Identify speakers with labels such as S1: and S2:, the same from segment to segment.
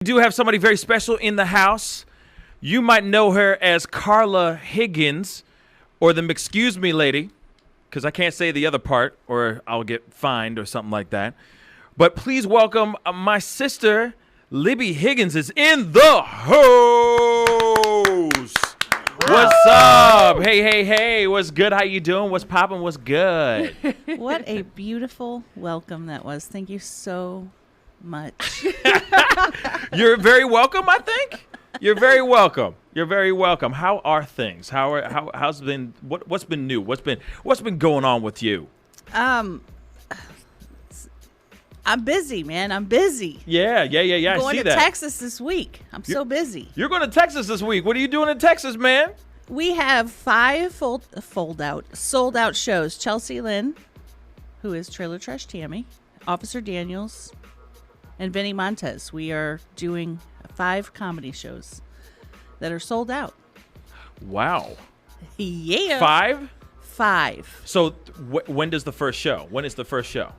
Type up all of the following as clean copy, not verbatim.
S1: We do have somebody very special in the house. You might know her as Carla Higgins, or the Excuse Me lady, because I can't say the other part or I'll get fined or something like that. But please welcome my sister, Libbie Higgins, is in the house. What's up? Hey. What's good? How you doing? What's popping? What's good?
S2: What a beautiful welcome that was. Thank you so much.
S1: You're very welcome, I think. You're very welcome. You're very welcome. How are things? How's been what's been new? What's been going on with you?
S2: I'm busy, man. I'm busy.
S1: Yeah.
S2: I'm
S1: I see
S2: to
S1: that.
S2: Texas this week. I'm so busy.
S1: You're going to Texas this week. What are you doing in Texas, man?
S2: We have 5 sold out shows. Chelsea Lynn, who is Trailer Trash Tammy, Officer Daniels, and Vinny Montez. We are doing 5 comedy shows that are sold out.
S1: Wow.
S2: Yeah.
S1: 5?
S2: 5.
S1: So when does the first show? When is the first show?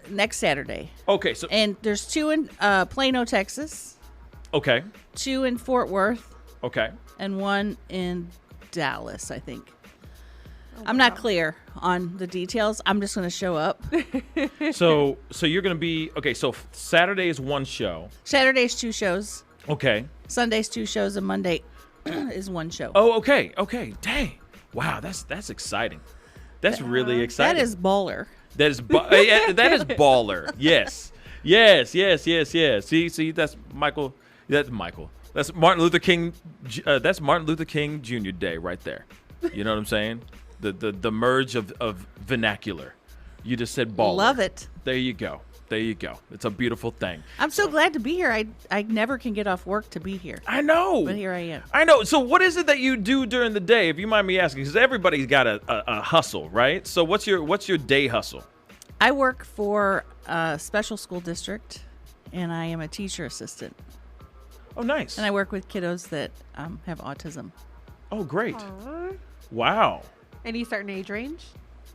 S2: Next Saturday.
S1: Okay. So
S2: And there's 2 in Plano, Texas,
S1: okay.
S2: 2 in Fort Worth,
S1: Okay.
S2: and 1 in Dallas, I think. I'm not clear on the details. I'm just going to show up.
S1: So you're going to be okay. So Saturday is one show.
S2: Saturday's 2 shows.
S1: Okay.
S2: Sunday's 2 shows, and Monday is 1 show.
S1: Oh, okay. Dang. Wow, that's exciting. That's really exciting.
S2: That is baller.
S1: That is that is baller. Yes. See, that's Michael. That's Michael. That's Martin Luther King. That's Martin Luther King Jr. Day right there. You know what I'm saying? The merge of vernacular. You just said baller.
S2: Love it.
S1: There you go. It's a beautiful thing.
S2: I'm so glad to be here. I never can get off work to be here.
S1: I know.
S2: But here I am.
S1: I know. So what is it that you do during the day, if you mind me asking? Because everybody's got a hustle, right? So what's your day hustle?
S2: I work for a special school district, and I am a teacher assistant.
S1: Oh, nice.
S2: And I work with kiddos that have autism.
S1: Oh, great.
S3: Aww.
S1: Wow.
S3: Any certain age range?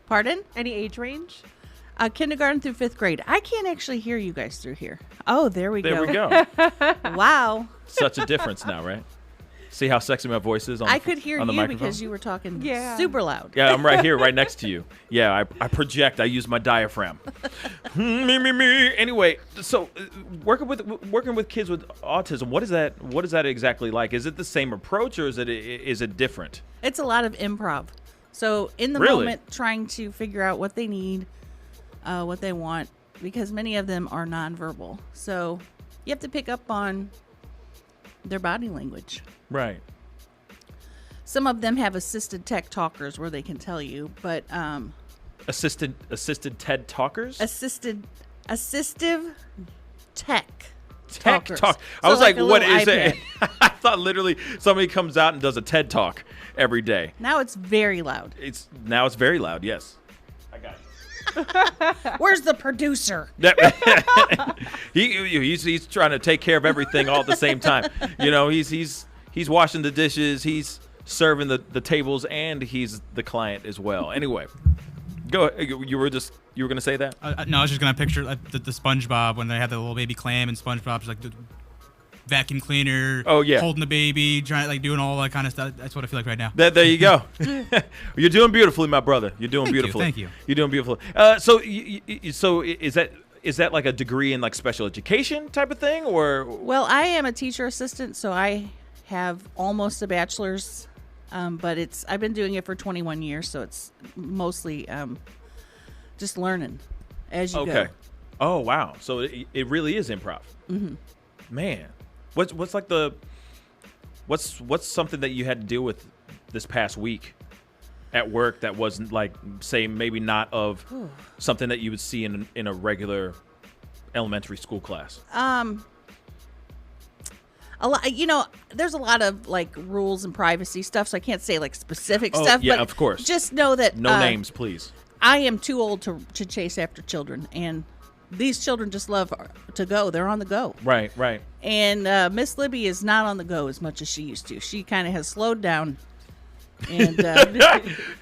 S2: Pardon?
S3: Any age range?
S2: Kindergarten through 5th grade. I can't actually hear you guys through here. Oh, there we
S1: There
S2: go.
S1: we go.
S2: Wow.
S1: Such a difference now, right? See how sexy my voice is on
S2: I could hear
S1: on the
S2: you
S1: microphone?
S2: because you were talking
S3: Yeah.
S2: super loud.
S1: Yeah, I'm right here, right next to you. Yeah, I project. I use my diaphragm. me. Anyway, so working with kids with autism, what is that exactly like? Is it the same approach or is it different?
S2: It's a lot of improv. So in the
S1: Really?
S2: moment, trying to figure out what they need, what they want, because many of them are nonverbal. So you have to pick up on their body language.
S1: Right.
S2: Some of them have assisted tech talkers where they can tell you, but
S1: Assisted TED talkers?
S2: assistive tech
S1: Tech
S2: talkers.
S1: talk. I
S2: So
S1: was like,
S2: a
S1: what
S2: little
S1: is it?
S2: iPad.
S1: I thought literally somebody comes out and does a TED talk every day.
S2: Now it's very loud.
S1: It's very loud. Yes. I got it.
S2: Where's the producer?
S1: He's trying to take care of everything all at the same time. You know, he's washing the dishes, he's serving the tables, and he's the client as well. Anyway, go. You were gonna say that?
S4: No, I was just gonna picture the SpongeBob when they had the little baby clam, and SpongeBob's like the vacuum cleaner.
S1: Oh, yeah.
S4: Holding the baby, trying doing all that kind of stuff. That's what I feel like right now.
S1: There you go. You're doing beautifully, my brother. You're doing beautifully.
S4: Thank you.
S1: You're doing beautifully. So is that like a degree in like special education type of thing, or?
S2: Well, I am a teacher assistant, so I have almost a bachelor's, but I've been doing it for 21 years, so it's mostly just learning as you go.
S1: Okay. Oh wow. So it really is improv. Mm-hmm. Man, what's like what's something that you had to deal with this past week at work that wasn't like, say, maybe not of something that you would see in a regular elementary school class?
S2: A lot, there's a lot of like rules and privacy stuff, so I can't say like specific
S1: Oh,
S2: stuff.
S1: yeah,
S2: but
S1: of course.
S2: Just know that
S1: No names, please.
S2: I am too old to chase after children, and these children just love to go. They're on the go.
S1: Right.
S2: And Miss Libbie is not on the go as much as she used to. She kind of has slowed down. And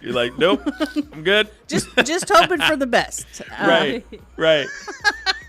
S1: You're like, nope, I'm good.
S2: just hoping for the best.
S1: Right.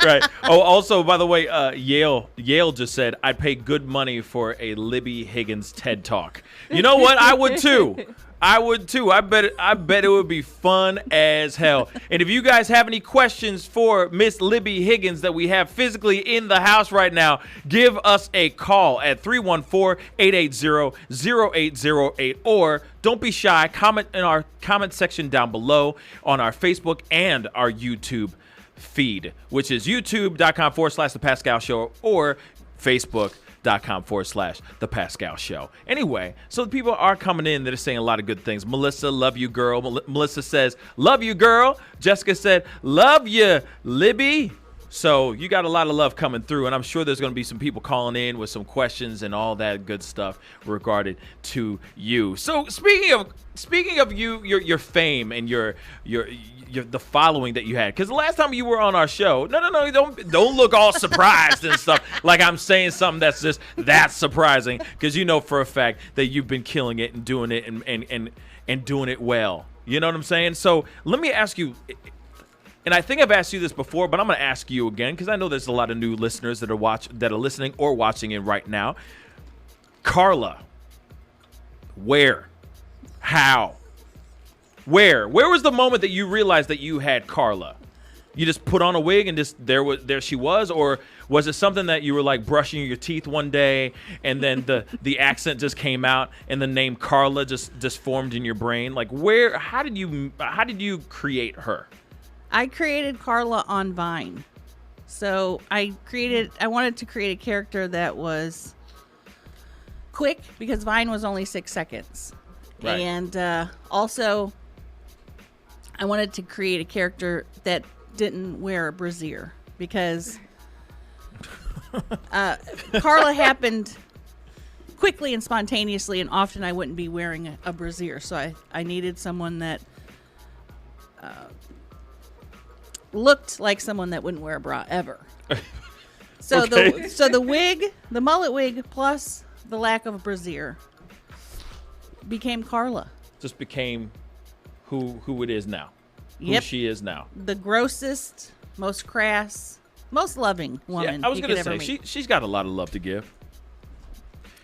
S1: Right. Oh, also, by the way, Yale just said, I'd pay good money for a Libbie Higgins TED Talk. You know what? I would too. I would too. I bet it would be fun as hell. And if you guys have any questions for Miss Libbie Higgins that we have physically in the house right now, give us a call at 314-880-0808, or don't be shy. Comment in our comment section down below on our Facebook and our YouTube feed, which is youtube.com/The Pascal Show or Facebook.com/The Pascal Show. Anyway, so the people are coming in that are saying a lot of good things. Melissa, love you, girl. Melissa says, love you, girl. Jessica said, love you, Libbie. So you got a lot of love coming through, and I'm sure there's going to be some people calling in with some questions and all that good stuff regarding to you. So speaking of you, your fame and your the following that you had, because the last time you were on our show, no, don't look all surprised and stuff like I'm saying something that's just that surprising, because you know for a fact that you've been killing it and doing it and doing it well. You know what I'm saying? So let me ask you. And I think I've asked you this before, but I'm going to ask you again, because I know there's a lot of new listeners that are listening or watching it right now. Carla, where? How? Where was the moment that you realized that you had Carla? You just put on a wig and just there she was, or was it something that you were like brushing your teeth one day and then the accent just came out and the name Carla just formed in your brain? Like how did you create her?
S2: I created Carla on Vine. So I wanted to create a character that was quick, because Vine was only 6 seconds.
S1: Right.
S2: And also I wanted to create a character that didn't wear a brassiere, because Carla happened quickly and spontaneously, and often I wouldn't be wearing a brassiere. So I needed someone that looked like someone that wouldn't wear a bra ever. So
S1: Okay.
S2: the wig, the mullet wig, plus the lack of a brassiere became Carla.
S1: Just became who it is now.
S2: Yep.
S1: Who she is now.
S2: The grossest, most crass, most loving woman.
S1: Yeah, I was
S2: you
S1: going to
S2: could ever
S1: say,
S2: meet.
S1: she's got a lot of love to give.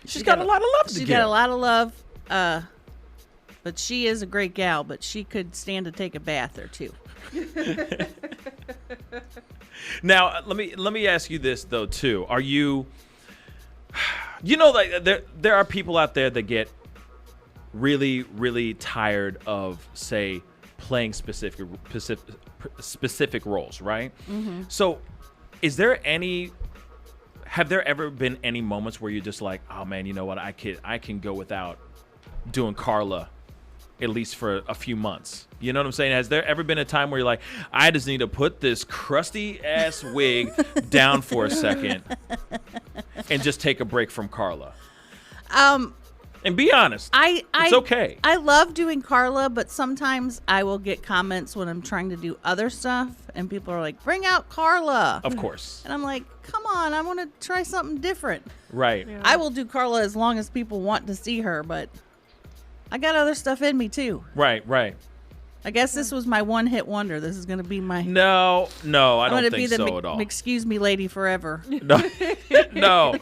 S1: She's got a lot of love to give.
S2: She's got a lot of love, but she is a great gal, but she could stand to take a bath or two.
S1: Now, let me ask you this though too. Are you like there are people out there that get really, really tired of, say, playing specific roles, right? Mm-hmm. So, have there ever been any moments where you're just like, oh man, you know what, I can go without doing Carla at least for a few months? You know what I'm saying? Has there ever been a time where you're like, I just need to put this crusty ass wig down for a second and just take a break from Carla? And be honest. It's okay.
S2: I love doing Carla, but sometimes I will get comments when I'm trying to do other stuff, and people are like, bring out Carla.
S1: Of course.
S2: And I'm like, come on, I want to try something different.
S1: Right.
S3: Yeah.
S2: I will do Carla as long as people want to see her, but I got other stuff in me too.
S1: Right.
S2: I guess this was my one-hit wonder. This is going to be my...
S1: No, I
S2: I'm
S1: don't
S2: gonna
S1: think
S2: be the
S1: so at all.
S2: excuse me lady forever.
S1: No.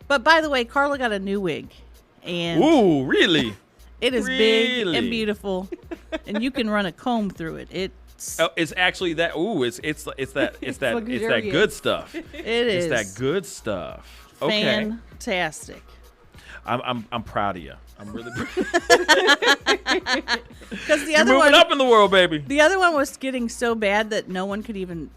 S2: But by the way, Carla got a new wig, and
S1: Ooh, really?
S2: it is big
S1: Really?
S2: and beautiful, and you can run a comb through it.
S1: It's actually that. Ooh, it's that
S3: luxurious.
S1: good stuff.
S2: It is
S1: It's that good stuff. Okay.
S2: fantastic.
S1: I'm proud of you. I'm really proud.
S2: Because the
S1: You're
S2: other
S1: moving
S2: one,
S1: up in the world, baby.
S2: the other one was getting so bad that no one could even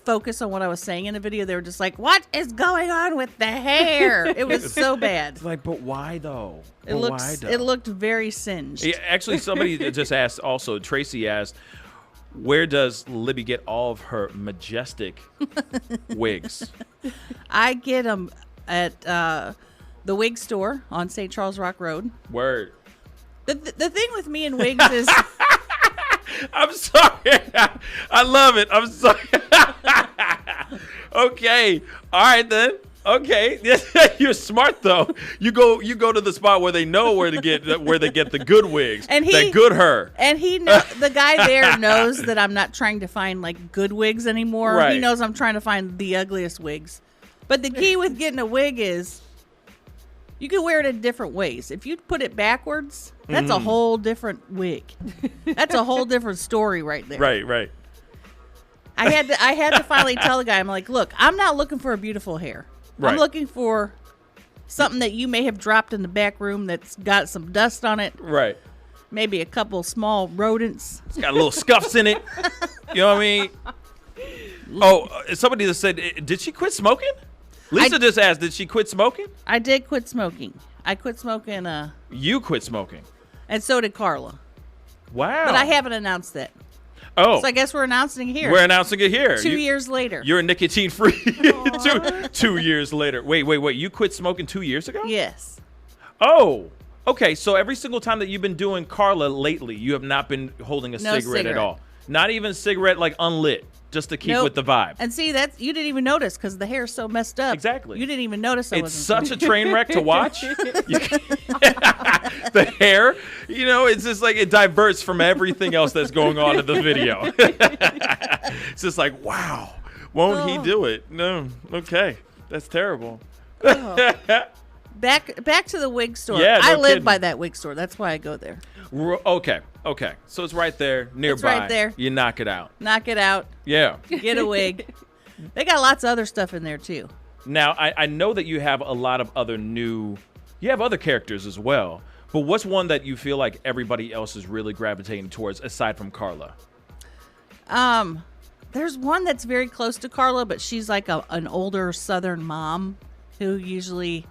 S2: focus on what I was saying in the video. They were just like, "What is going on with the hair?" It was so bad.
S1: Like, but why though?
S2: It looked very singed.
S1: Yeah, actually, somebody just asked. Also, Tracy asked, "Where does Libbie get all of her majestic wigs?"
S2: I get them at the wig store on St. Charles Rock Road.
S1: Word.
S2: The thing with me and wigs is
S1: I'm sorry. I love it. I'm sorry. Okay. All right then. Okay, you're smart though. You go to the spot where they know where they get the good wigs,
S2: And
S1: that good hair.
S2: And the guy there knows that I'm not trying to find like good wigs anymore.
S1: Right.
S2: He knows I'm trying to find the ugliest wigs. But the key with getting a wig is you can wear it in different ways. If you put it backwards, that's a whole different wig. That's a whole different story right there.
S1: Right.
S2: I had to finally tell the guy, I'm like, look, I'm not looking for a beautiful hair.
S1: Right.
S2: I'm looking for something that you may have dropped in the back room that's got some dust on it.
S1: Right.
S2: Maybe a couple small rodents.
S1: It's got little scuffs in it. You know what I mean? Oh, somebody just said, did she quit smoking? Lisa just asked, did she quit smoking?
S2: I did quit smoking. I quit smoking,
S1: You quit smoking.
S2: and so did Carla.
S1: Wow.
S2: But I haven't announced that.
S1: Oh.
S2: So I guess we're announcing it here.
S1: We're announcing it here.
S2: 2 years later.
S1: You're nicotine free. 2 years later. Wait. You quit smoking 2 years ago?
S2: Yes.
S1: Oh. Okay, so every single time that you've been doing Carla lately, you have not been holding a
S2: No
S1: cigarette at
S2: cigarette.
S1: all. Not even a cigarette like unlit, just to keep
S2: Nope.
S1: with the vibe.
S2: And see, that you didn't even notice because the hair's so messed up.
S1: Exactly.
S2: You didn't even notice I
S1: It's
S2: wasn't
S1: such a train wreck to watch. The hair, it's just like it diverts from everything else that's going on in the video. It's just like, wow, won't he do it? No. Okay. That's terrible.
S2: Back to the wig store.
S1: Yeah, no
S2: I live
S1: kidding.
S2: by that wig store. That's why I go there.
S1: Okay. So it's right there, nearby.
S2: right there.
S1: You knock it out.
S2: Knock it out.
S1: Yeah.
S2: Get a wig. They got lots of other stuff in there too.
S1: Now, I know that you have a lot of you have other characters as well, but what's one that you feel like everybody else is really gravitating towards aside from Carla?
S2: There's one that's very close to Carla, but she's like an older Southern mom who usually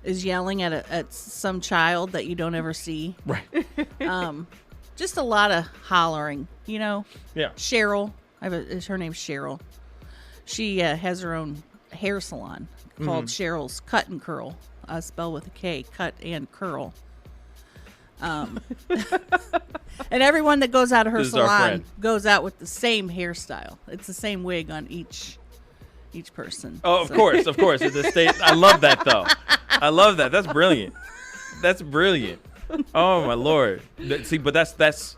S2: is yelling at some child that you don't ever see.
S1: Right.
S2: Just a lot of hollering,
S1: Yeah.
S2: Cheryl, her name's Cheryl. She has her own hair salon called Cheryl's Cut and Curl, spelled with a K, cut and curl. And everyone that goes out of her
S1: This is our
S2: salon
S1: friend.
S2: goes out with the same hairstyle. It's the same wig on each person.
S1: Oh, of
S2: So-
S1: course. It's a state. I love that though. I love that. That's brilliant. Oh my Lord. See, but that's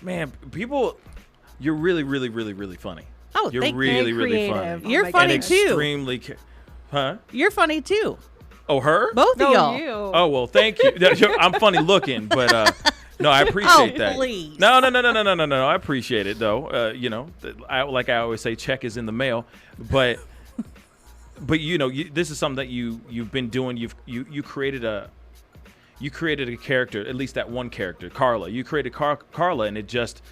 S1: man, people, you're really, really, really, really funny.
S2: Oh,
S1: You're
S2: thank you.
S1: really,
S3: Very
S1: really
S3: creative.
S1: funny.
S2: You're
S3: my
S2: funny
S1: And
S3: goodness.
S2: too.
S1: extremely, huh?
S2: You're funny too.
S1: Oh, her?
S2: Both
S3: No,
S2: of y'all.
S3: you.
S1: Oh well, thank you. I'm funny looking, but no, I appreciate that.
S2: Please.
S1: No. I appreciate it though. Like I always say, check is in the mail. But this is something that you've been doing. You created a character, at least that one character, Carla. You created Carla, and it just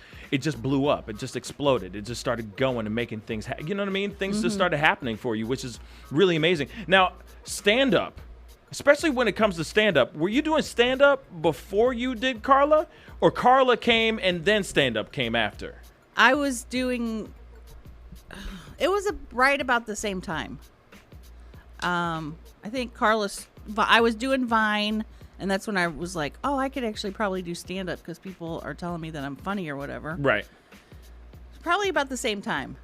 S1: blew up. It just exploded. It just started going and making things. You know what I mean? Things just started happening for you, which is really amazing. Now, stand up, especially when it comes to stand up. Were you doing stand up before you did Carla, or Carla came and then stand up came after?
S2: I was doing. It was right about the same time. I think I was doing Vine, and that's when I was like, oh, I could actually probably do stand up because people are telling me that I'm funny or whatever.
S1: Right.
S2: Probably about the same time.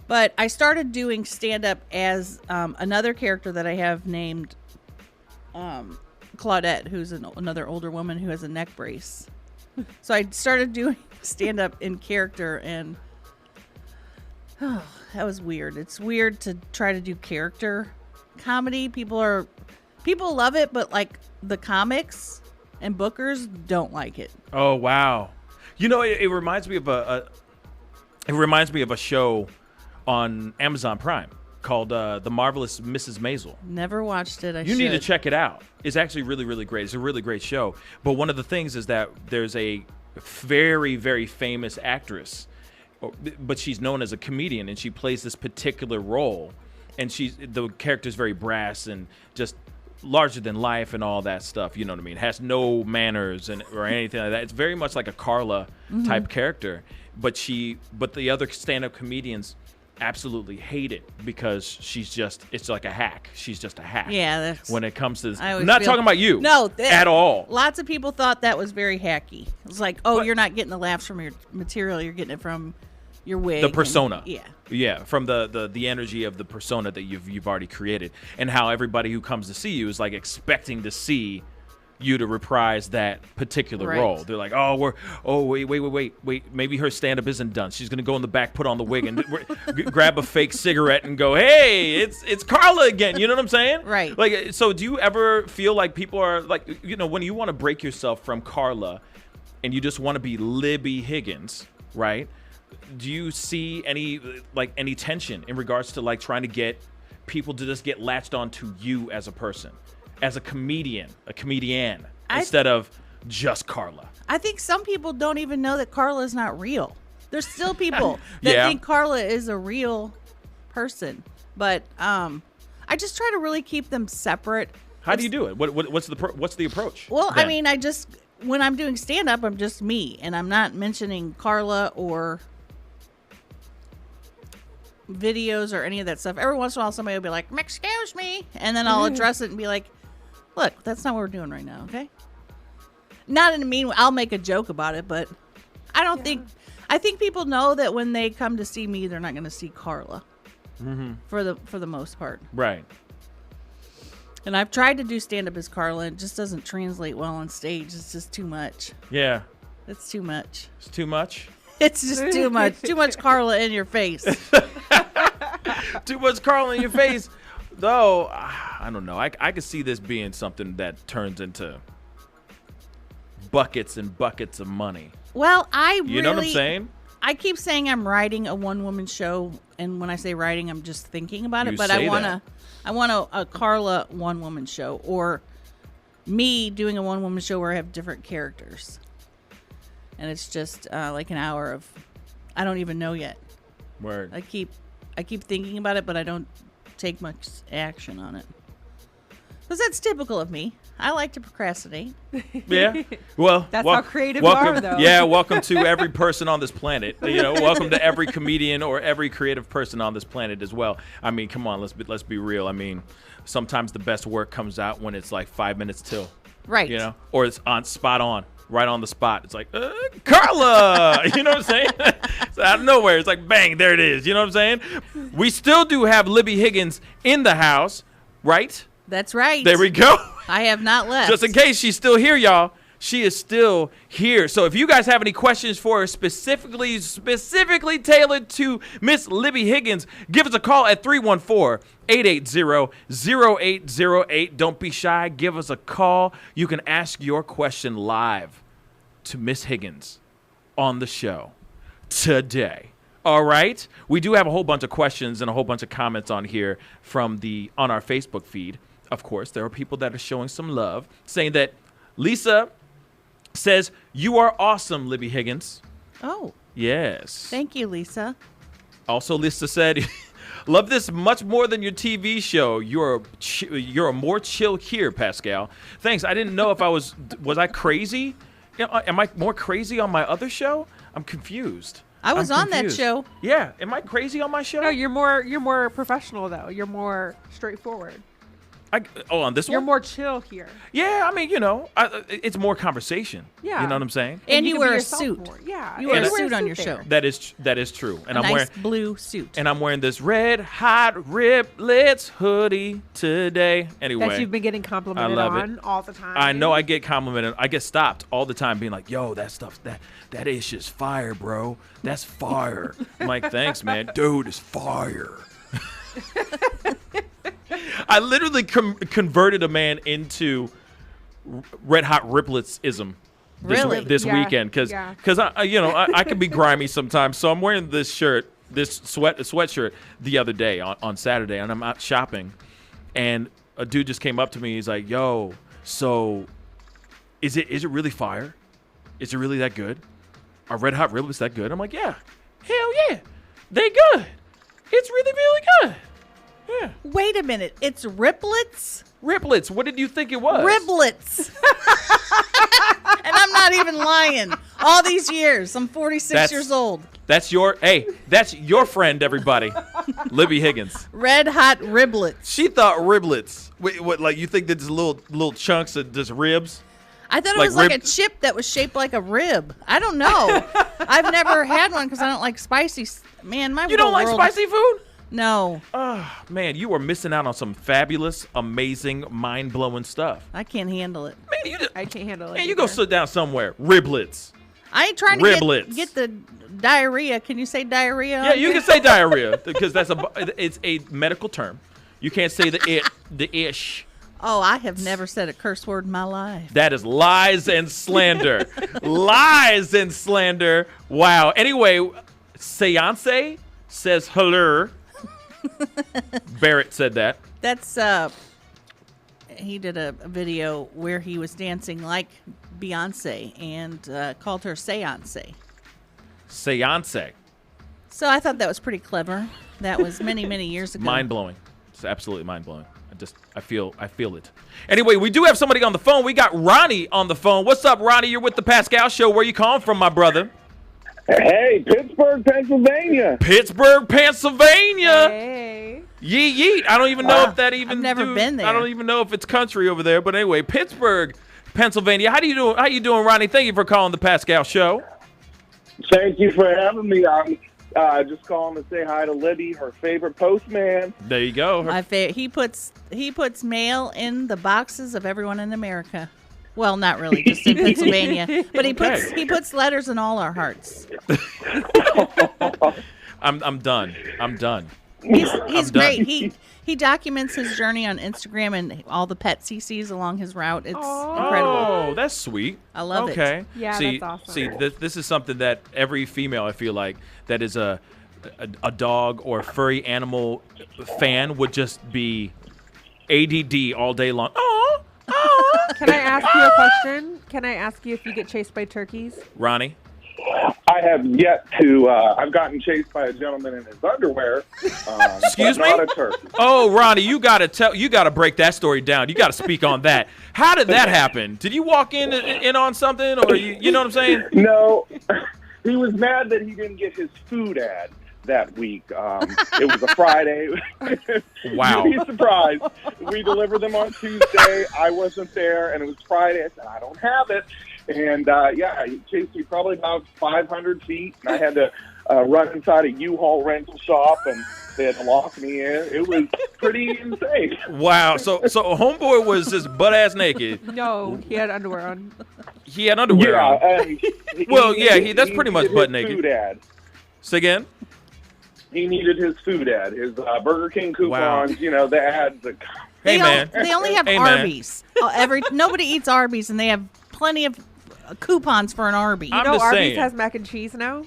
S2: But I started doing stand up as another character that I have named Claudette, who's another older woman who has a neck brace. So I started doing stand up in character, and that was weird. It's weird to try to do character comedy. People love it, but like the comics and bookers don't like it.
S1: Oh wow! It reminds me of a show on Amazon Prime called The Marvelous Mrs. Maisel.
S2: Never watched it.
S1: You need to check it out. It's actually really, really great. It's a really great show. But one of the things is that there's a very, very famous actress, but she's known as a comedian, and she plays this particular role. And the character's very brass and just larger than life and all that stuff. You know what I mean? Has no manners or anything like that. It's very much like a Carla type character. But the other stand-up comedians absolutely hate it because it's like a hack. She's just a hack.
S2: Yeah, that's
S1: when it comes to this.
S2: I always
S1: I'm not
S2: feel-
S1: talking about you.
S2: No,
S1: at all.
S2: Lots of people thought that was very hacky. It's like, oh,
S1: But-
S2: you're not getting the laughs from your material. You're getting it from your wig,
S1: the persona.
S2: Yeah.
S1: From the energy of the persona that you've already created, and how everybody who comes to see you is like expecting to see you to reprise that particular
S2: Right.
S1: role. They're like, wait, maybe her stand-up isn't done. She's gonna go in the back, put on the wig, and grab a fake cigarette and go, hey, it's Carla again. You know what I'm saying?
S2: Right.
S1: Like, so do you ever feel like people are like, when you want to break yourself from Carla and you just want to be Libbie Higgins, right? Do you see any tension in regards to like trying to get people to just get latched onto you as a person, as a comedian, instead of just Carla?
S2: I think some people don't even know that Carla is not real. There's still people that
S1: Yeah.
S2: think Carla is a real person, but I just try to really keep them separate.
S1: How do you do it? What's the approach?
S2: Well,
S1: then?
S2: I mean, when I'm doing stand-up, I'm just me, and I'm not mentioning Carla or videos or any of that stuff. Every once in a while, somebody will be like, excuse me, and then I'll address it and be like, look, that's not what we're doing right now, okay? Not in a mean way. I'll make a joke about it, but I don't think... I think people know that when they come to see me, they're not going to see Carla for the most part.
S1: Right.
S2: And I've tried to do stand-up as Carla. It just doesn't translate well on stage. It's just too much.
S1: Yeah.
S2: It's too much.
S1: It's too much.
S2: It's just too much. Too much Carla in your face.
S1: Too much Carla in your face. Though, I don't know. I could see this being something that turns into buckets and buckets of money.
S2: Well,
S1: You know what I'm saying?
S2: I keep saying I'm writing a one-woman show, and when I say writing, I'm just thinking about it.
S1: You
S2: But
S1: say
S2: I want a Carla one-woman show, or me doing a one-woman show where I have different characters, and it's just like an hour of I don't even know yet.
S1: Word.
S2: I keep thinking about it, but I don't take much action on it. Because that's typical of me. I like to procrastinate.
S1: Yeah. Well,
S3: That's how creative you
S1: welcome,
S3: are, though.
S1: Yeah, welcome to every person on this planet. Welcome to every comedian or every creative person on this planet as well. I mean, come on, let's be real. I mean, sometimes the best work comes out when it's like 5 minutes till.
S2: Right.
S1: Or it's spot on, right on the spot. It's like, Carla! You know what I'm saying? It's out of nowhere. It's like, bang, there it is. You know what I'm saying? We still do have Libbie Higgins in the house, right?
S2: That's right.
S1: There we go.
S2: I have not left.
S1: Just in case she's still here, y'all. She is still here. So if you guys have any questions for her specifically tailored to Miss Libbie Higgins, give us a call at 314-880-0808. Don't be shy. Give us a call. You can ask your question live to Miss Higgins on the show today. All right. We do have a whole bunch of questions and a whole bunch of comments on here on our Facebook feed. Of course, there are people that are showing some love, saying that Lisa says, "You are awesome, Libbie Higgins."
S2: Oh.
S1: Yes.
S2: Thank you, Lisa.
S1: Also, Lisa said, "Love this much more than your TV show. You're a more chill here, Pascal." Thanks. I didn't know if was I crazy? Am I more crazy on my other show? I'm confused.
S2: I was on that
S1: confused.
S2: show.
S1: Yeah. Am I crazy on my show?
S3: No, you're more professional though. You're more straightforward.
S1: On this
S3: You're
S1: one?
S3: more chill here.
S1: Yeah, I mean, it's more conversation.
S3: Yeah.
S1: You know what I'm saying?
S2: And you
S3: can
S2: wear
S3: be
S2: a
S3: yourself
S2: suit.
S3: more. Yeah.
S2: You wear
S3: and
S2: a suit on your
S3: there.
S2: show.
S1: That is true. And
S2: A
S1: I'm
S2: nice
S1: wearing
S2: blue suit.
S1: and I'm wearing this red hot riblets hoodie today. Anyway,
S3: That you've been getting complimented
S1: I love
S3: on all the time.
S1: I know I get complimented. I get stopped all the time being like, "Yo, that stuff, that ish is fire, bro. That's fire." I'm like, "Thanks, man. Dude, it's fire." I literally converted a man into red hot riblets-ism
S2: Really?
S1: this
S3: Yeah,
S1: weekend because
S3: yeah.
S1: I can be grimy sometimes. So I'm wearing this shirt, this sweatshirt the other day on Saturday, and I'm out shopping, and a dude just came up to me. He's like, "Yo, so is it really fire? Is it really that good? Are red hot riblets that good?" I'm like, "Yeah, hell yeah, they good. It's really really good." Yeah.
S2: Wait a minute. It's riblets?
S1: Riblets. What did you think it was?
S2: Riblets. And I'm not even lying. All these years. I'm 46 years old.
S1: That's your friend, everybody. Libbie Higgins.
S2: Red hot riblets.
S1: She thought riblets. Wait, what? Like you think that just little chunks of just ribs?
S2: I thought it
S1: Like
S2: was like
S1: rib-
S2: a chip that was shaped like a rib. I don't know. I've never had one because I don't like spicy Man, my
S1: You don't like
S2: world-
S1: spicy food?
S2: No,
S1: Man, you are missing out on some fabulous, amazing, mind-blowing stuff.
S2: I can't handle it.
S1: Man,
S3: I can't handle it.
S1: you go
S3: either.
S1: sit down somewhere. Riblets.
S2: I ain't trying to
S1: Riblets.
S2: get the diarrhea. Can you say diarrhea?
S1: Yeah, you can say diarrhea because it's a medical term. You can't say the ish.
S2: Oh, I have never said a curse word in my life.
S1: That is lies and slander. Lies and slander. Wow. Anyway, Seance says hello. Barrett said that.
S2: That's he did a video where he was dancing like Beyonce and called her Seance.
S1: Seance.
S2: So I thought that was pretty clever. That was many, many years ago.
S1: Mind blowing. It's absolutely mind blowing. I feel it. Anyway, we do have somebody on the phone. We got Ronnie on the phone. What's up, Ronnie? You're with the Pascal Show. Where you calling from, my brother?
S5: Hey, Pittsburgh, Pennsylvania.
S1: Pittsburgh, Pennsylvania.
S3: Hey.
S1: Yeet yeet. I don't even know if that even.
S2: I've never been there.
S1: I don't even know if it's country over there. But anyway, Pittsburgh, Pennsylvania. How you doing, Ronnie? Thank you for calling the Pascal Show.
S5: Thank you for having me. I'm just calling to say hi to Libbie, her favorite postman.
S1: There you go.
S2: He puts mail in the boxes of everyone in America. Well, not really, just in Pennsylvania. But he puts letters in all our hearts.
S1: I'm done.
S2: He's great. He documents his journey on Instagram and all the pets he sees along his route. It's incredible.
S1: Oh, that's sweet.
S2: I love it.
S1: Okay.
S3: Yeah,
S1: see,
S3: that's awesome.
S1: See, this is something that every female, I feel like, that is a dog or furry animal fan would just be ADD all day long. Oh.
S3: Can I ask you a question? Can I ask you if you get chased by turkeys?
S1: Ronnie?
S5: I have yet to. I've gotten chased by a gentleman in his underwear.
S1: Excuse
S5: but
S1: me?
S5: Not a turkey.
S1: Oh, Ronnie, you gotta break that story down. You gotta speak on that. How did that happen? Did you walk in on something, or you know what I'm saying?
S5: No, he was mad that he didn't get his food ad that week. It was a Friday.
S1: Wow.
S5: You'd be surprised. We delivered them on Tuesday. I wasn't there, and it was Friday. I said, I don't have it. And, he chased me probably about 500 feet, and I had to run inside a U-Haul rental shop, and they had to lock me in. It was pretty insane.
S1: Wow. So homeboy was just butt-ass naked.
S3: No, he had underwear on.
S1: He had underwear on. That's pretty much butt naked.
S5: Food ad.
S1: Say again?
S5: He needed his food ad, his Burger King coupons,
S1: Wow.
S5: The ads that
S1: Hey, man.
S2: They only have
S1: Hey, man.
S2: Arby's. Nobody eats Arby's, and they have plenty of coupons for an Arby.
S1: I'm
S3: You know,
S1: just
S3: Arby's
S1: saying.
S3: has mac and cheese now.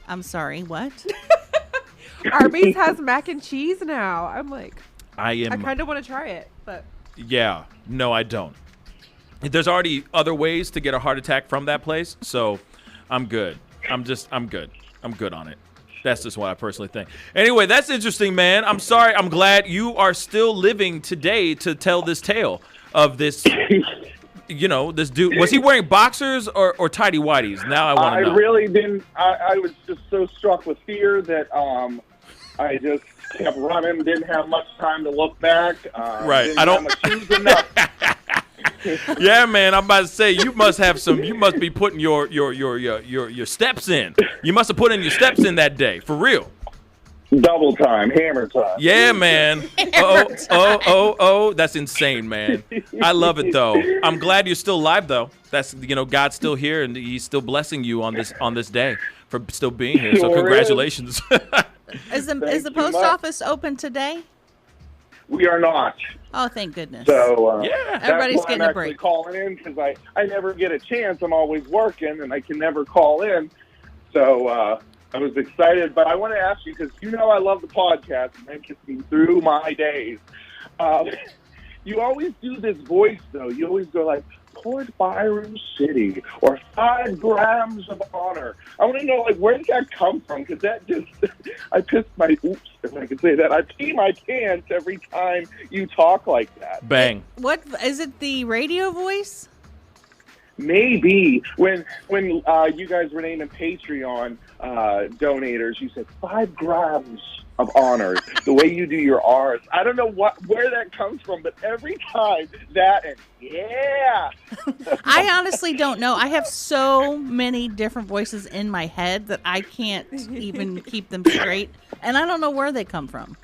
S2: I'm sorry, what?
S3: Arby's has mac and cheese now. I'm like,
S1: I
S3: kind of want to try it, but
S1: Yeah. No, I don't. There's already other ways to get a heart attack from that place, so I'm good. I'm good. I'm good on it. That's just what I personally think. Anyway, that's interesting, man. I'm sorry. I'm glad you are still living today to tell this tale of this, this dude. Was he wearing boxers or tidy whities? Now I want to know.
S5: I really didn't. I was just so struck with fear that I just kept running. Didn't have much time to look back.
S1: Right.
S5: Didn't
S1: I don't.
S5: have my shoes enough.
S1: Yeah, man. I'm about to say you must have some. You must be putting your steps in. You must have put in your steps in that day for real.
S5: Double time, hammer time.
S1: Yeah, man. Oh, that's insane, man. I love it though. I'm glad you're still alive though. That's God's still here and He's still blessing you on this day for still being here. So
S5: Sure
S1: congratulations.
S2: Is the
S5: Thank
S2: post
S5: you much.
S2: office open today?
S5: We are not.
S2: Oh, thank goodness.
S5: So
S1: Yeah.
S5: that's
S2: Everybody's
S5: why
S2: getting
S5: I'm
S2: a
S5: actually
S2: break.
S5: calling in because I never get a chance. I'm always working and I can never call in. So I was excited, but I want to ask you because I love the podcast and that gets me through my days. You always do this voice though. You always go like Port Byron City or 5 grams of honor. I want to know where did that come from? Because that just I pissed my oops if I can say that. I pee my pants every time you talk like that.
S1: Bang.
S2: What is it? The radio voice?
S5: Maybe when you guys were naming Patreon donators, you said 5 grams of honors, the way you do your R's. I don't know where that comes from, but every time that and yeah.
S2: I honestly don't know. I have so many different voices in my head that I can't even keep them straight, and I don't know where they come from.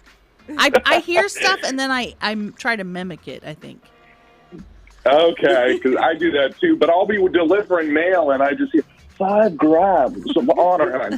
S2: I hear stuff and then I try to mimic it, I think.
S5: Okay, because I do that too, but I'll be delivering mail and I just hear 5 grams of honor,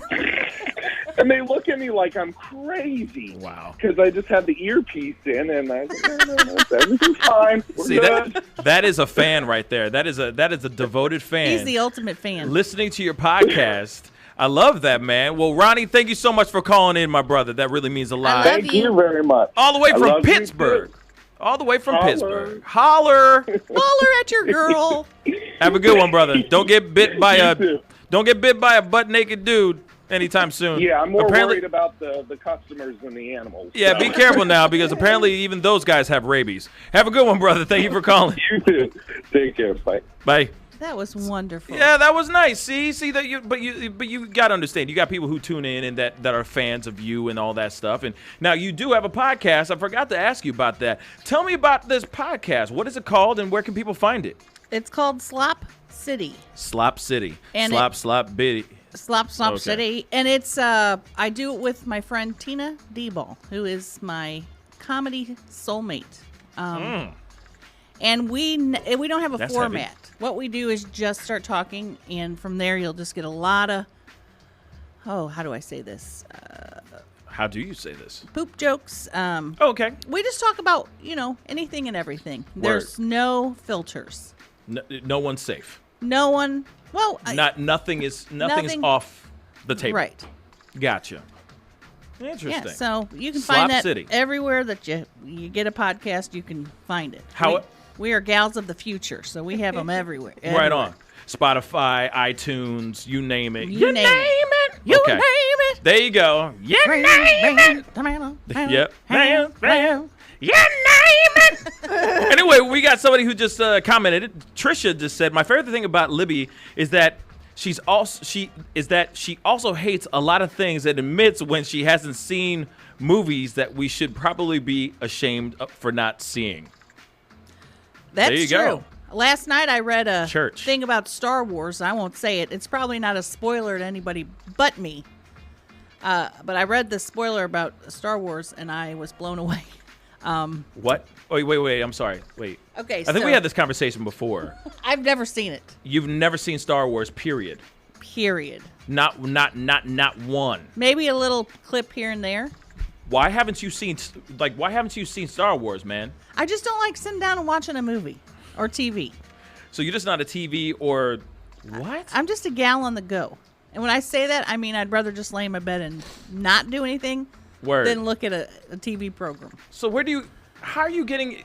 S5: and they look at me like I'm crazy.
S1: Wow.
S5: Because I just had the earpiece in, and I said, no, everything's fine. We're
S1: See,
S5: good.
S1: that is a fan right there. That is a devoted fan.
S2: He's the ultimate fan.
S1: Listening to your podcast. I love that, man. Well, Ronnie, thank you so much for calling in, my brother. That really means a lot.
S2: love
S5: Thank you very much.
S1: All the way
S5: I
S1: from
S5: love you
S1: Pittsburgh.
S5: too.
S1: All the way from
S5: Holler.
S1: Pittsburgh. Holler.
S2: Holler at your girl.
S1: Have a good one, brother. Don't get bit by
S5: You too.
S1: a butt naked dude anytime soon.
S5: Yeah, I'm more
S1: Apparently-
S5: worried about the customers than the animals.
S1: Yeah,
S5: so.
S1: be careful now because apparently even those guys have rabies. Have a good one, brother. Thank you for calling.
S5: You too. Take care. Bye.
S1: Bye.
S2: That was wonderful.
S1: Yeah, that was nice. See that you got to understand. You got people who tune in and that are fans of you and all that stuff. And now you do have a podcast. I forgot to ask you about that. Tell me about this podcast. What is it called and where can people find it?
S2: It's called Slop City.
S1: Slop City.
S2: And
S1: Slop Bitty.
S2: Slop
S1: Okay.
S2: City. And it's I do it with my friend Tina Deball, who is my comedy soulmate. And we don't have a
S1: That's
S2: format.
S1: heavy.
S2: What we do is just start talking, and from there you'll just get a lot of, how do I say this?
S1: How do you say this?
S2: Poop jokes.
S1: Oh, okay.
S2: We just talk about, anything and everything. There's no filters.
S1: No one's safe.
S2: No one, well,
S1: Nothing is
S2: nothing-
S1: off the table.
S2: right.
S1: Gotcha. Interesting.
S2: Yeah, so you can
S1: Slop
S2: find that
S1: City.
S2: everywhere that you get a podcast, you can find it.
S1: How-
S2: we are gals of the future, so we have them everywhere.
S1: Right on. Spotify, iTunes, you name it.
S2: You name it. You
S1: Okay.
S2: name it.
S1: There you go. You name it. Yep. You name it. Anyway, we got somebody who just commented. Trisha just said, "My favorite thing about Libbie is that she also hates a lot of things and admits when she hasn't seen movies that we should probably be ashamed for not seeing."
S2: That's
S1: There you
S2: true.
S1: go.
S2: Last night I read a
S1: Church.
S2: thing about Star Wars. I won't say it. It's probably not a spoiler to anybody but me. But I read the spoiler about Star Wars, and I was blown away.
S1: What? Oh, wait. I'm sorry. Wait.
S2: Okay,
S1: I think we had this conversation before.
S2: I've never seen it.
S1: You've never seen Star Wars, period.
S2: Period.
S1: Not one.
S2: Maybe a little clip here and there.
S1: Why haven't you seen Star Wars, man?
S2: I just don't like sitting down and watching a movie or TV.
S1: So you're just not a TV or what?
S2: I'm just a gal on the go. And when I say that, I mean I'd rather just lay in my bed and not do anything
S1: Word.
S2: than look at a TV program.
S1: So how are you getting,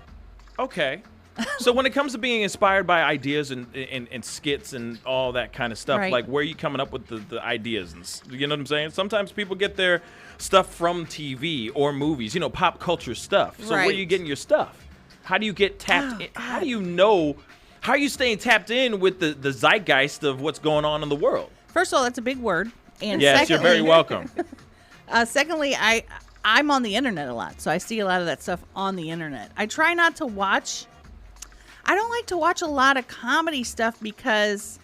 S1: okay. So when it comes to being inspired by ideas and skits and all that kind of stuff,
S2: Right.
S1: like where are you coming up with the ideas? You know what I'm saying? Sometimes people get their stuff from TV or movies, pop culture stuff. So where are you
S2: Right.
S1: getting your stuff? How do you get tapped in? How do you know, how are you staying tapped in with the zeitgeist of what's going on in the world?
S2: First of all, that's a big word. And
S1: Yes,
S2: secondly,
S1: you're very welcome.
S2: Secondly, I'm on the internet a lot, so I see a lot of that stuff on the internet. I try not to watch. I don't like to watch a lot of comedy stuff because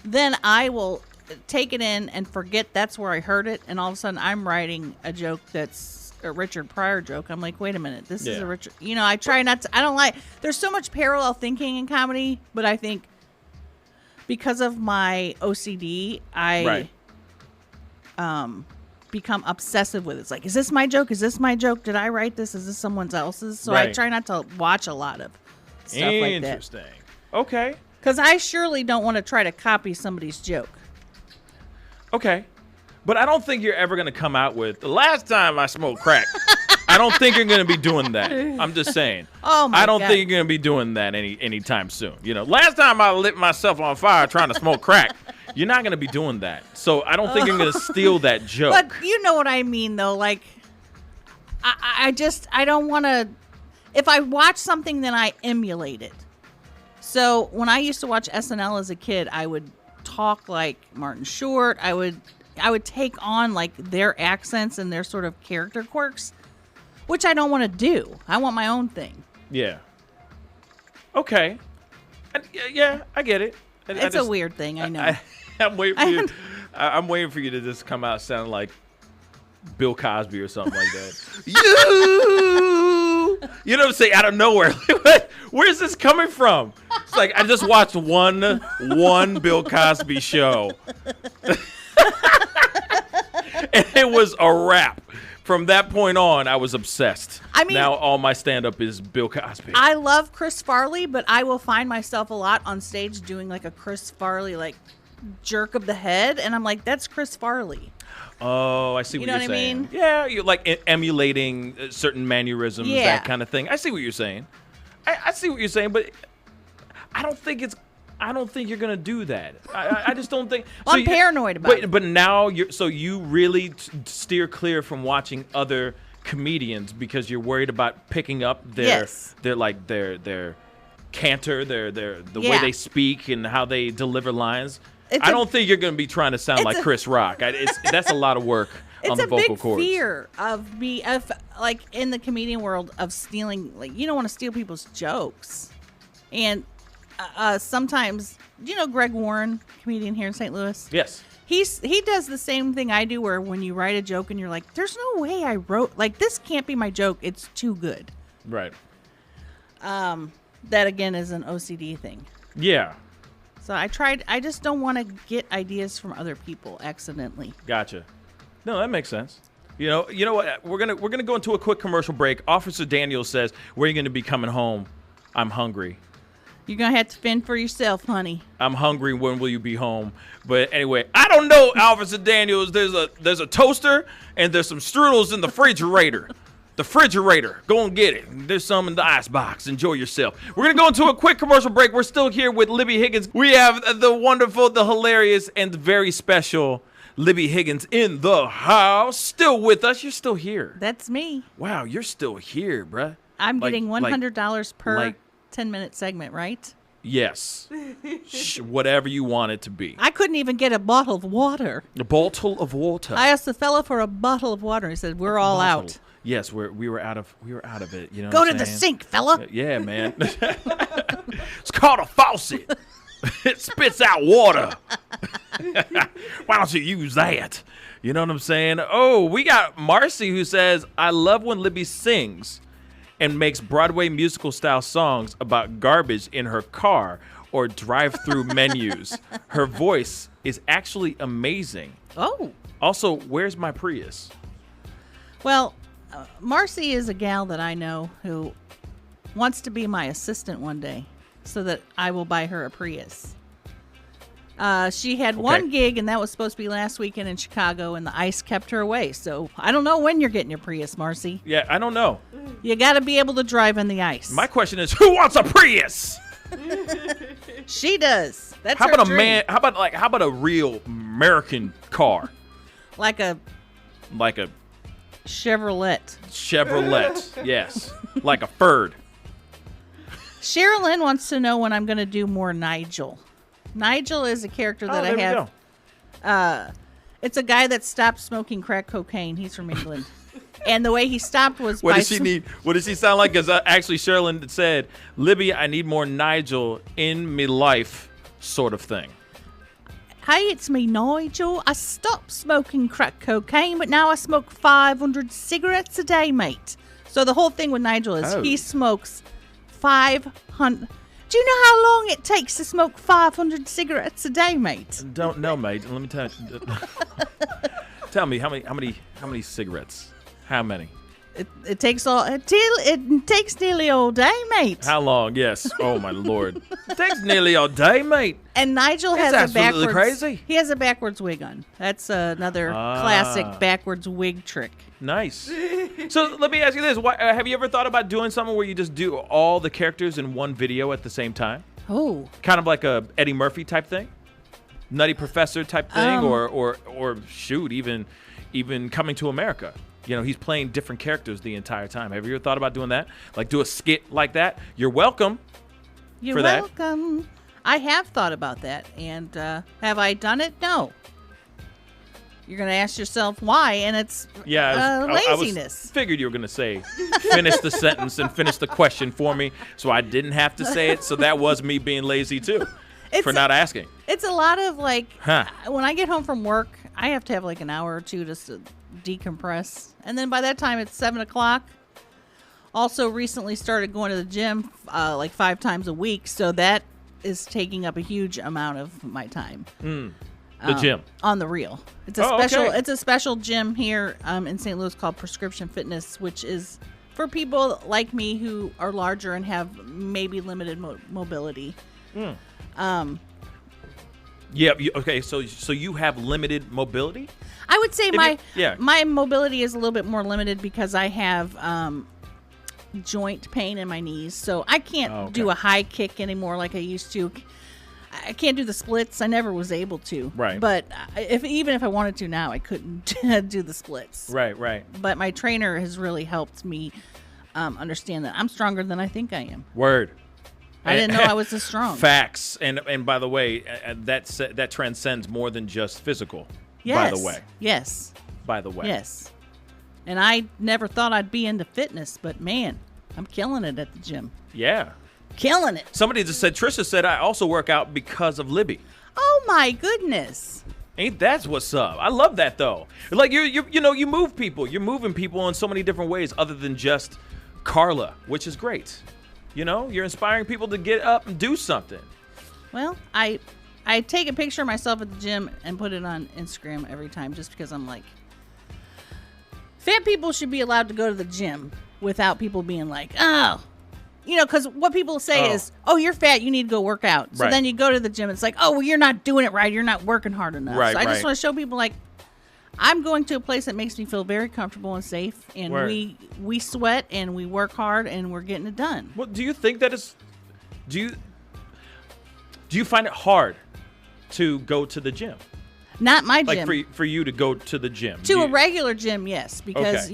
S2: then I will take it in and forget that's where I heard it, and all of a sudden I'm writing a joke that's a Richard Pryor joke. I'm like, wait a minute, this is
S1: Yeah.
S2: a Richard. I try not to. I don't like. There's so much parallel thinking in comedy, but I think because of my OCD, I become obsessive with it. It's like, is this my joke? Is this my joke? Did I write this? Is this someone else's? So I
S1: Right.
S2: try not to watch a lot of stuff like that.
S1: Interesting. Okay.
S2: Because I surely don't want to try to copy somebody's joke.
S1: Okay. But I don't think you're ever going to come out with, the last time I smoked crack. I don't think you're going to be doing that. I'm just saying.
S2: Oh, my
S1: I don't
S2: God.
S1: think you're going to be doing that anytime soon. Last time I lit myself on fire trying to smoke crack, you're not going to be doing that. So I don't think you're going to steal that joke.
S2: But you know what I mean, though. Like, I don't want to. If I watch something, then I emulate it. So when I used to watch SNL as a kid, I would talk like Martin Short. I would I would take on like their accents and their sort of character quirks, which I don't want to do. I want my own thing.
S1: Yeah. Okay. Yeah, I get it.
S2: It's a weird thing, I know.
S1: I'm waiting for you. I'm waiting for you to just come out sounding like Bill Cosby or something like that. You know what I'm saying? Out of nowhere. Where's this coming from? It's like I just watched one Bill Cosby show. And it was a wrap. From that point on, I was obsessed. I mean, now all my stand-up is Bill Cosby.
S2: I love Chris Farley, but I will find myself a lot on stage doing like a Chris Farley like jerk of the head, and I'm like, that's Chris Farley.
S1: Oh, I see what you're saying.
S2: You know what I mean?
S1: Yeah, you're like emulating certain mannerisms, that kind of thing. I see what you're saying. I see what you're saying, but I don't think you're gonna do that. I just don't think.
S2: Well, I'm paranoid about it.
S1: But now you really steer clear from watching other comedians because you're worried about picking up their canter, the way they speak and how they deliver lines. I don't think you're going to be trying to sound like Chris Rock. That's a lot of work on the vocal cords.
S2: It's a big fear of me, like in the comedian world, of stealing. Like, you don't want to steal people's jokes, and sometimes, Greg Warren, comedian here in St. Louis.
S1: Yes,
S2: he does the same thing I do, where when you write a joke and you're like, "There's no way I wrote like this. Can't be my joke. It's too good."
S1: Right.
S2: That again is an OCD thing.
S1: Yeah.
S2: So I just don't want to get ideas from other people accidentally.
S1: Gotcha. No, that makes sense. You know what? We're gonna go into a quick commercial break. Officer Daniel says, "Where are you gonna be coming home? I'm hungry."
S2: You're gonna have to fend for yourself, honey.
S1: I'm hungry. When will you be home? But anyway, I don't know, Officer Daniels. There's a toaster and there's some strudels in the refrigerator. The refrigerator. Go and get it. There's some in the icebox. Enjoy yourself. We're going to go into a quick commercial break. We're still here with Libbie Higgins. We have the wonderful, the hilarious, and the very special Libbie Higgins in the house. Still with us. You're still here.
S2: That's me.
S1: Wow, you're still here, bruh.
S2: I'm getting $100 per 10-minute segment, right?
S1: Yes. Whatever you want it to be.
S2: I couldn't even get a bottle of water.
S1: A bottle of water.
S2: I asked the fella for a bottle of water. He said, "We're all out."
S1: Yes, we were out of it. You know.
S2: Go to the sink, fella.
S1: Yeah, man. It's called a faucet. It spits out water. Why don't you use that? You know what I'm saying? Oh, we got Marcy who says, "I love when Libbie sings and makes Broadway musical style songs about garbage in her car or drive-through menus. Her voice is actually amazing."
S2: Oh.
S1: Also, where's my Prius?
S2: Well, Marcy is a gal that I know who wants to be my assistant one day so that I will buy her a Prius. She had one gig, and that was supposed to be last weekend in Chicago, and the ice kept her away. So I don't know when you're getting your Prius, Marcy.
S1: Yeah, I don't know.
S2: You got to be able to drive in the ice.
S1: My question is, who wants a Prius?
S2: She does. That's
S1: how
S2: her
S1: about
S2: dream.
S1: a man? How about a real American car?
S2: Like a Chevrolet.
S1: Yes. Like a Ford.
S2: Sherilyn wants to know when I'm going to do more Nigel. Nigel is a character that I have. It's a guy that stopped smoking crack cocaine. He's from England. And the way he stopped was
S1: What does he sound like? Because actually Sherilyn said, "Libbie, I need more Nigel in me life," sort of thing.
S2: "Hey, it's me, Nigel. I stopped smoking crack cocaine, but now I smoke 500 cigarettes a day, mate." So the whole thing with Nigel is he smokes 500. Do you know how long it takes to smoke 500 cigarettes a day, mate?
S1: Don't know, mate. Let me tell you. Tell me how many cigarettes? How many?
S2: It takes nearly all day, mate.
S1: How long? Yes. Oh my Lord. It takes nearly all day, mate.
S2: And Nigel has
S1: That's
S2: a backwards.
S1: crazy.
S2: He has a backwards wig on. That's another classic backwards wig trick.
S1: Nice. So let me ask you this: have you ever thought about doing something where you just do all the characters in one video at the same time?
S2: Oh.
S1: Kind of like a Eddie Murphy type thing, Nutty Professor type thing, or shoot, even Coming to America. You know, he's playing different characters the entire time. Have you ever thought about doing that? Like do a skit like that? You're welcome.
S2: You're welcome. I have thought about that, and have I done it? No. You're going to ask yourself why, and it's
S1: I
S2: laziness.
S1: Figured you were going to say, finish the sentence and finish the question for me, so I didn't have to say it. So that was me being lazy, too, for not asking.
S2: It's a lot of, like, when I get home from work, I have to have, like, an hour or two just to decompress. And then by that time, it's 7 o'clock. Also recently started going to the gym, like 5 times a week, so that is taking up a huge amount of my time.
S1: The gym
S2: on the real. It's a It's a special gym here in St. Louis called Prescription Fitness, which is for people like me who are larger and have maybe limited mobility.
S1: Okay. So you have limited mobility?
S2: I would say my mobility is a little bit more limited because I have joint pain in my knees, so I can't do a high kick anymore like I used to. I can't do the splits. I never was able to.
S1: Right.
S2: But even if I wanted to now, I couldn't do the splits.
S1: Right.
S2: But my trainer has really helped me understand that I'm stronger than I think I am.
S1: Word.
S2: I didn't know I was this strong.
S1: Facts. And by the way, that transcends more than just physical.
S2: Yes.
S1: By the way.
S2: Yes.
S1: By the way.
S2: Yes. And I never thought I'd be into fitness, but man, I'm killing it at the gym.
S1: Yeah.
S2: Killing it.
S1: Somebody just said, Trisha said, I also work out because of Libbie.
S2: Oh my goodness.
S1: Ain't that what's up? I love that though. Like you move people. You're moving people in so many different ways other than just Carla, which is great. You're inspiring people to get up and do something.
S2: Well, I take a picture of myself at the gym and put it on Instagram every time just because I'm like, fat people should be allowed to go to the gym without people being like, oh. Because what people say is, oh, you're fat, you need to go work out. So then you go to the gym, it's like, oh, well, you're not doing it right. You're not working hard enough.
S1: Right,
S2: so I just want to show people, like, I'm going to a place that makes me feel very comfortable and safe. And we sweat and we work hard and we're getting it done.
S1: Well, do you think that is – do you find it hard to go to the gym?
S2: Not my gym.
S1: Like for you to go to the gym.
S2: To a regular gym, yes. Because,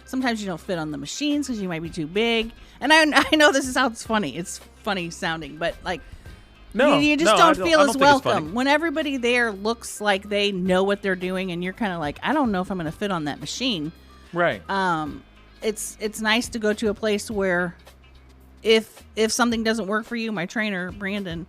S2: sometimes you don't fit on the machines because you might be too big. And I know this sounds funny. It's funny sounding. But, like, you just don't feel as welcome. When everybody there looks like they know what they're doing and you're kind of like, I don't know if I'm going to fit on that machine.
S1: Right.
S2: It's nice to go to a place where if something doesn't work for you, my trainer, Brandon,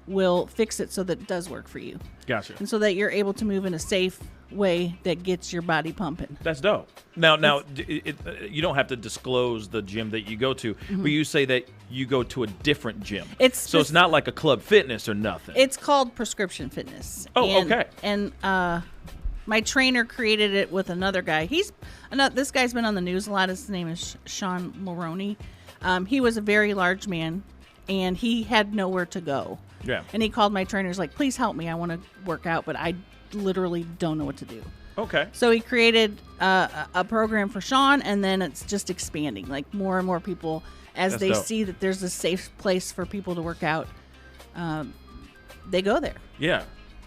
S2: will fix it so that it does work for you.
S1: Gotcha.
S2: And so that you're able to move in a safe way that gets your body pumping.
S1: That's dope. Now, you don't have to disclose the gym that you go to, but you say that you go to a different gym. So it's not like a Club Fitness or nothing.
S2: It's called Prescription Fitness.
S1: Oh, okay.
S2: And my trainer created it with another guy. This guy's been on the news a lot. His name is Sean Mulroney. He was a very large man, and he had nowhere to go.
S1: Yeah.
S2: And he called my trainers like, please help me. I want to work out, but I literally don't know what to do.
S1: Okay.
S2: So he created a program for Sean, and then it's just expanding. Like more and more people, as they see that there's a safe place for people to work out, they go there.
S1: Yeah.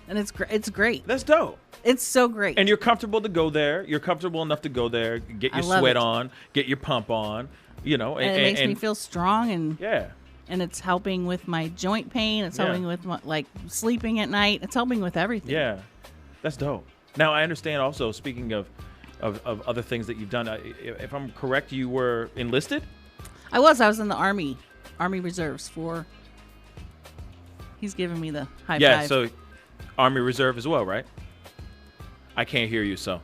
S2: And it's great.
S1: That's dope.
S2: It's so great.
S1: And you're comfortable to go there. You're comfortable enough to go there, get your sweat on, get your pump on, And
S2: it makes me feel strong and
S1: yeah.
S2: And it's helping with my joint pain. It's helping with my, sleeping at night. It's helping with everything.
S1: Yeah, that's dope. Now I understand. Also, speaking of other things that you've done, if I'm correct, you were enlisted.
S2: I was in the Army Reserves for. He's giving me the high five.
S1: Yeah, so Army Reserve as well, right? I can't hear you, so.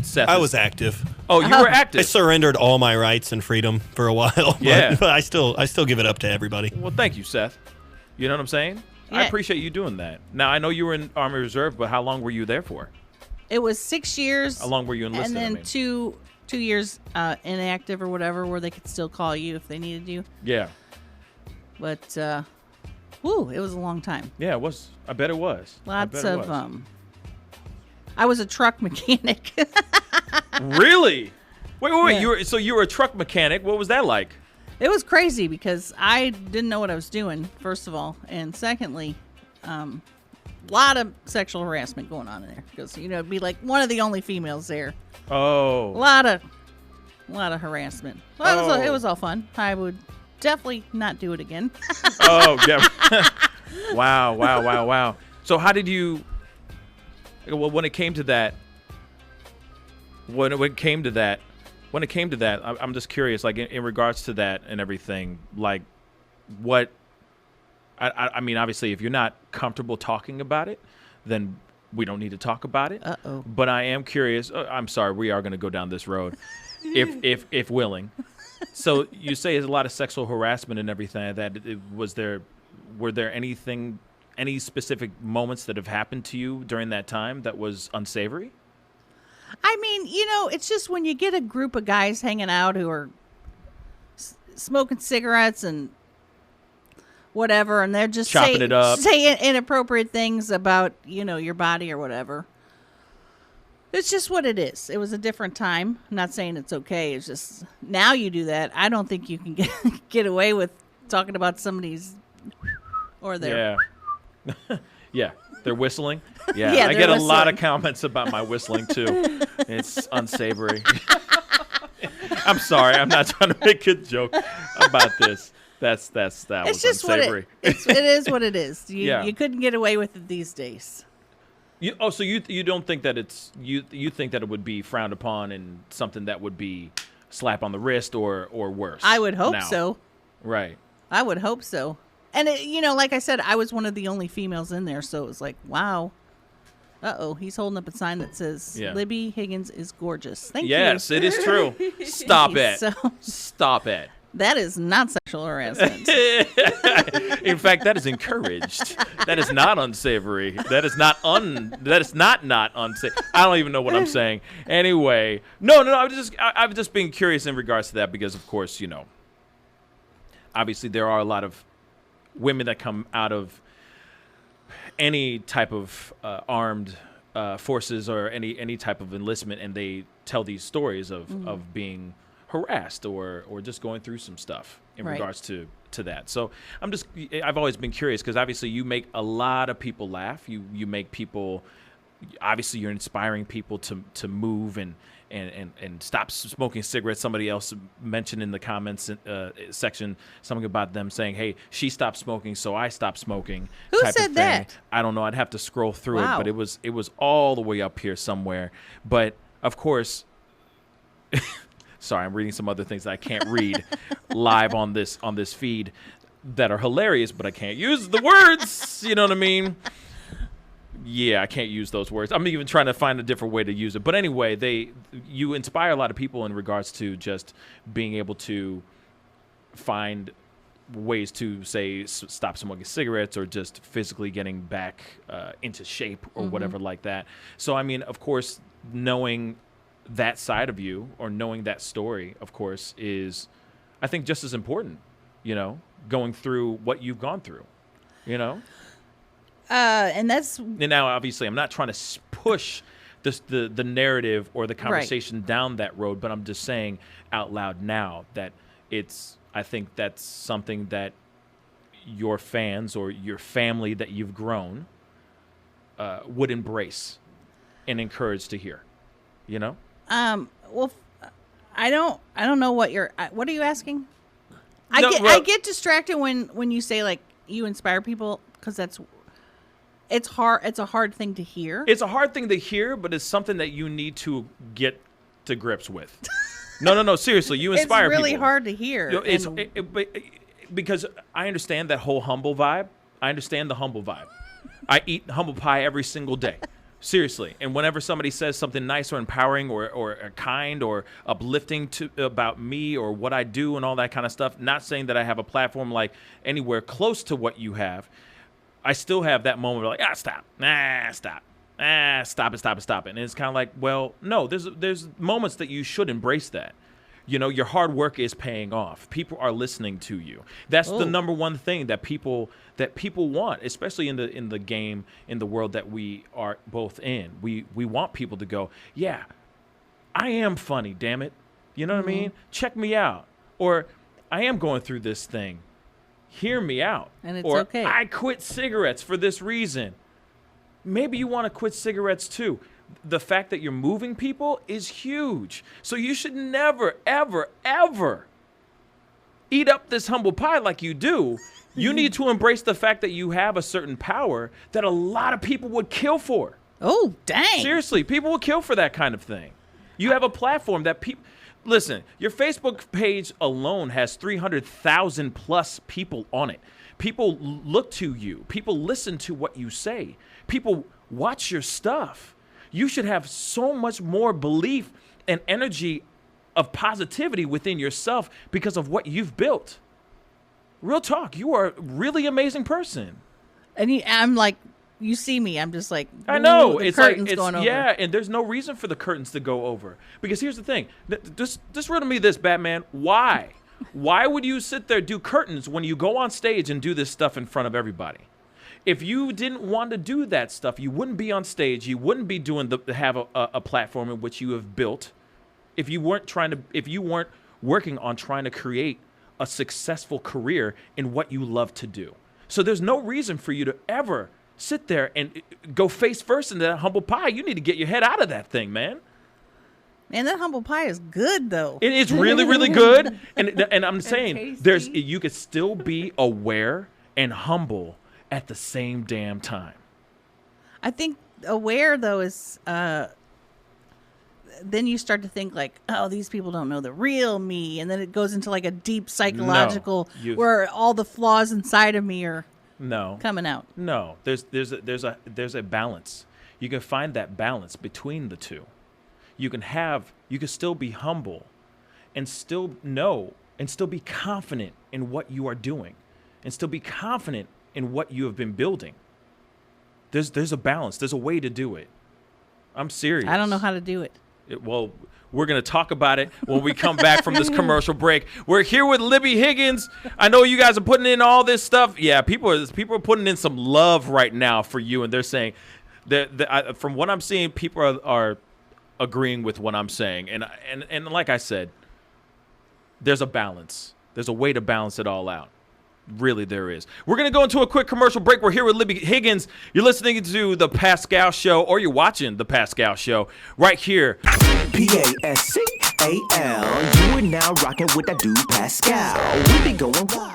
S1: Seth.
S6: I was active.
S1: Oh, you were active.
S6: I surrendered all my rights and freedom for a while.
S1: Yeah.
S6: But I still give it up to everybody.
S1: Well, thank you, Seth. You know what I'm saying? Yeah. I appreciate you doing that. Now, I know you were in Army Reserve, but how long were you there for?
S2: It was 6 years.
S1: How long were you enlisted?
S2: And then 2 years inactive or whatever, where they could still call you if they needed you.
S1: Yeah.
S2: But, it was a long time.
S1: Yeah, it was. I bet it was.
S2: Lots of, I was a truck mechanic.
S1: Really? Wait.
S2: Yeah.
S1: You were a truck mechanic. What was that like?
S2: It was crazy because I didn't know what I was doing, first of all. And secondly, a lot of sexual harassment going on in there. Because, it'd be like one of the only females there.
S1: Oh.
S2: A lot of harassment. Well, it was all fun. I would definitely not do it again.
S1: Oh, yeah. Wow. So how did you Well, when it came to that, I'm just curious, like in regards to that and everything, like what. I mean, obviously, if you're not comfortable talking about it, then we don't need to talk about it. But I am curious. I'm sorry, we are going to go down this road, if willing. So you say there's a lot of sexual harassment and everything like that. Were there any specific moments that have happened to you during that time that was unsavory?
S2: I mean, it's just when you get a group of guys hanging out who are smoking cigarettes and whatever, and they're just
S1: chopping it up,
S2: saying inappropriate things about, your body or whatever. It's just what it is. It was a different time. I'm not saying it's okay. It's just now you do that. I don't think you can get away with talking about somebody's or their.
S1: Yeah. Yeah. They're whistling. Yeah.
S2: Yeah,
S1: I get
S2: whistling.
S1: a lot of comments about my whistling too. It's unsavory. I'm sorry. I'm not trying to make a joke about this. That
S2: It's
S1: was
S2: just
S1: unsavory.
S2: it is what it is.
S1: Yeah.
S2: You couldn't get away with it these days.
S1: So you don't think that it's you think that it would be frowned upon and something that would be slap on the wrist or worse?
S2: I would hope
S1: now.
S2: so.
S1: Right.
S2: I would hope so. And like I said, I was one of the only females in there, so it was like, wow. He's holding up a sign that says,
S1: Yeah.
S2: Libbie Higgins is gorgeous. Thank you.
S1: Yes, it is true. Stop it.
S2: So
S1: Stop it.
S2: that is not sexual harassment.
S1: In fact, that is encouraged. That is not unsavory. That is not unsavory. I don't even know what I'm saying. Anyway, no. I've just been curious in regards to that because, of course, obviously there are a lot of women that come out of any type of armed forces or any type of enlistment, and they tell these stories of being harassed or just going through some stuff in
S2: Right.
S1: regards to that. So I've always been curious because obviously you make a lot of people laugh. You make people, obviously you're inspiring people to move and stop smoking cigarettes. Somebody else mentioned in the comments section something about them saying, hey, she stopped smoking, so I stopped smoking.
S2: Who
S1: type of
S2: said
S1: thing.
S2: that?
S1: I don't know. I'd have to scroll through
S2: Wow.
S1: it, but it was all the way up here somewhere. But of course, sorry, I'm reading some other things that I can't read live on this feed that are hilarious, but I can't use the words. You know what I mean? Yeah, I can't use those words. I'm even trying to find a different way to use it. But anyway, you inspire a lot of people in regards to just being able to find ways to say stop smoking cigarettes or just physically getting back into shape or whatever like that. So I mean, of course, knowing that side of you or knowing that story, of course, is I think just as important, going through what you've gone through,
S2: And that's
S1: And now, obviously, I'm not trying to push the narrative or the conversation down that road, but I'm just saying out loud now that I think that's something that your fans or your family that you've grown would embrace and encourage to hear,
S2: well, I don't know what are you asking?
S1: No,
S2: I get distracted when you say like you inspire people because it's hard. It's a hard thing to hear.
S1: It's a hard thing to hear, but it's something that you need to get to grips with. No, seriously, you inspire people.
S2: It's really hard to hear.
S1: Because I understand that whole humble vibe. I understand the humble vibe. I eat humble pie every single day. Seriously. And whenever somebody says something nice or empowering or kind or uplifting about me or what I do and all that kind of stuff, not saying that I have a platform like anywhere close to what you have, I still have that moment of like, stop. Stop it. And it's kind of like, well, no, there's moments that you should embrace that. Your hard work is paying off. People are listening to you. That's the number one thing that people want, especially in the game, in the world that we are both in. We want people to go, yeah, I am funny, damn it. You know what I mean? Check me out. Or I am going through this thing. Hear me out.
S2: And it's
S1: or,
S2: okay.
S1: I quit cigarettes for this reason. Maybe you want to quit cigarettes too. The fact that you're moving people is huge. So you should never, ever, ever eat up this humble pie like you do. You need to embrace the fact that you have a certain power that a lot of people would kill for.
S2: Oh, dang.
S1: Seriously, people will kill for that kind of thing. You have a platform that people listen. Your Facebook page alone has 300,000 plus people on it. People look to you. People listen to what you say. People watch your stuff. You should have so much more belief and energy of positivity within yourself because of what you've built. Real talk, you are a really amazing person.
S2: And I'm like, you see me, I'm just like,
S1: I know.
S2: the
S1: It's like,
S2: curtain's going over.
S1: yeah, and there's no reason for the curtains to go over. Because here's the thing. Just riddle me this, Batman. Why? Why would you sit there do curtains when you go on stage and do this stuff in front of everybody? If you didn't want to do that stuff, you wouldn't be on stage. You wouldn't be doing have a platform in which you have built. If you weren't working on trying to create a successful career in what you love to do. So there's no reason for you to ever sit there and go face first into that humble pie. You need to get your head out of that thing, man.
S2: Man, that humble pie is good, though.
S1: It is really, really good. And I'm saying
S3: tasty.
S1: you could still be aware and humble at the same damn time.
S2: I think aware, though, is then you start to think like, oh, these people don't know the real me. And then it goes into like a deep psychological where all the flaws inside of me are coming out.
S1: No, there's a balance. You can find that balance between the two. You can still be humble and still know and still be confident in what you are doing and still be confident in what you have been building. There's a balance. There's a way to do it. I'm serious.
S2: I don't know how to do it.
S1: Well, we're going to talk about it when we come back from this commercial break. We're here with Libbie Higgins. I know you guys are putting in all this stuff. Yeah, people are putting in some love right now for you, and they're saying that from what I'm seeing, people are agreeing with what I'm saying. And like I said, there's a balance. There's a way to balance it all out. Really, there is. We're going to go into a quick commercial break. We're here with Libbie Higgins. You're listening to The Pascal Show, or you're watching The Pascal Show right here.
S7: Pascal, you are now rocking with that dude Pascal. We be going wild.